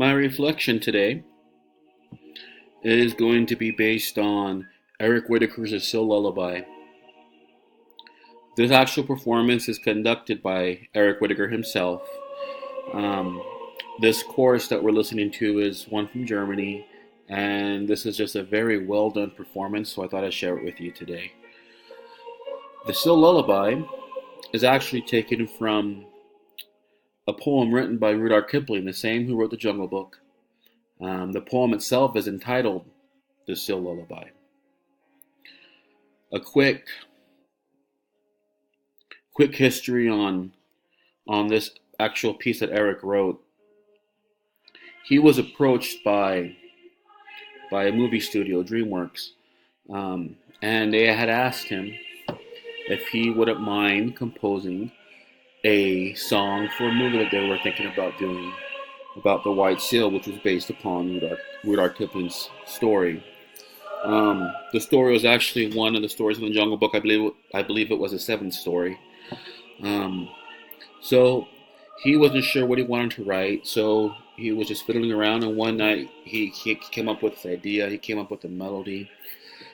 My reflection today is going to be based on Eric Whitacre's A Still Lullaby. This actual performance is conducted by Eric Whitacre himself. Um, this chorus that we're listening to is one from Germany, and this is just a very well done performance, so I thought I'd share it with you today. The Still Lullaby is actually taken from a poem written by Rudyard Kipling, the same who wrote the Jungle Book. The poem itself is entitled The Still Lullaby. A quick history on this actual piece that Eric wrote. He was approached by a movie studio, DreamWorks, and they had asked him if he wouldn't mind composing a song for a movie that they were thinking about doing about the White Seal, which was based upon Rudyard Kipling's story. The story was actually one of the stories in the Jungle Book. I believe it was the seventh story. So he wasn't sure what he wanted to write, so he was just fiddling around, and one night he came up with this idea. He came up with a melody.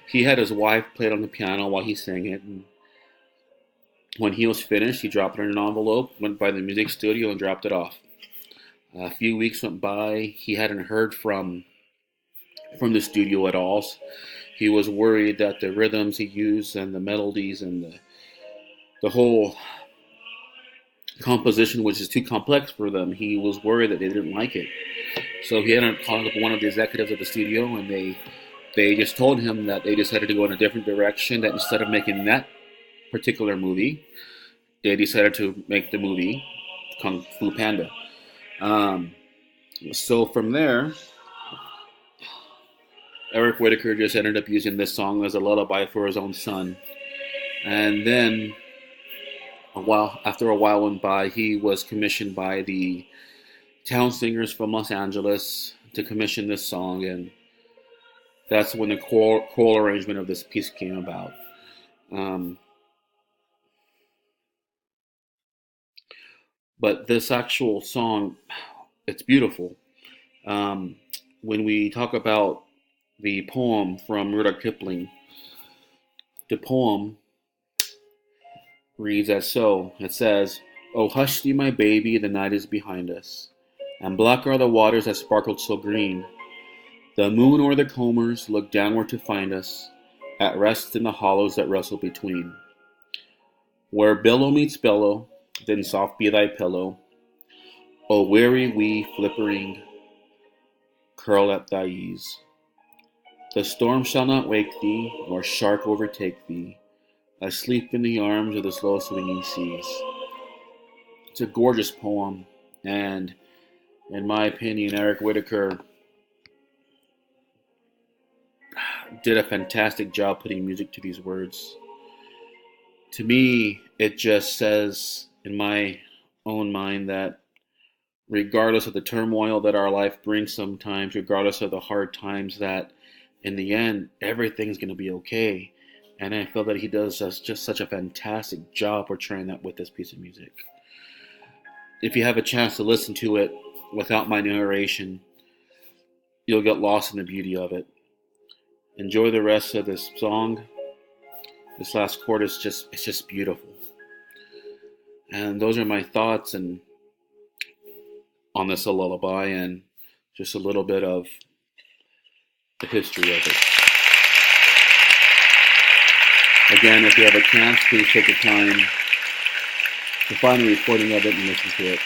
He had his wife play it on the piano while he sang it, and when he was finished, he dropped it in an envelope, went by the music studio, and dropped it off. A few weeks went by. He hadn't heard from the studio at all. He was worried that the rhythms he used and the melodies and the whole composition was just too complex for them. He was worried that they didn't like it. So he ended up calling up one of the executives of the studio, and they just told him that they decided to go in a different direction, that instead of making that particular movie, they decided to make the movie Kung Fu Panda. So from there, Eric Whitacre just ended up using this song as a lullaby for his own son. And then after a while went by, he was commissioned by the town singers from Los Angeles to commission this song, and that's when the choral arrangement of this piece came about. But this actual song, it's beautiful. When we talk about the poem from Rudyard Kipling, the poem reads as so. It says, "Oh, hush thee, my baby, the night is behind us, and black are the waters that sparkled so green. The moon o'er the combers look downward to find us, at rest in the hollows that wrestle between. Where billow meets billow, then soft be thy pillow. O weary wee flippering, curl at thy ease. The storm shall not wake thee, nor shark overtake thee, asleep in the arms of the slow swinging seas." It's a gorgeous poem, and in my opinion, Eric Whitacre did a fantastic job putting music to these words. To me, it just says, in my own mind, that regardless of the turmoil that our life brings sometimes, regardless of the hard times, that in the end, everything's going to be okay. And I feel that he does just such a fantastic job portraying that with this piece of music. If you have a chance to listen to it without my narration, you'll get lost in the beauty of it. Enjoy the rest of this song. This last chord is just beautiful. And those are my thoughts and on this lullaby, and just a little bit of the history of it. Again, if you have a chance, please take the time to find a recording of it and listen to it.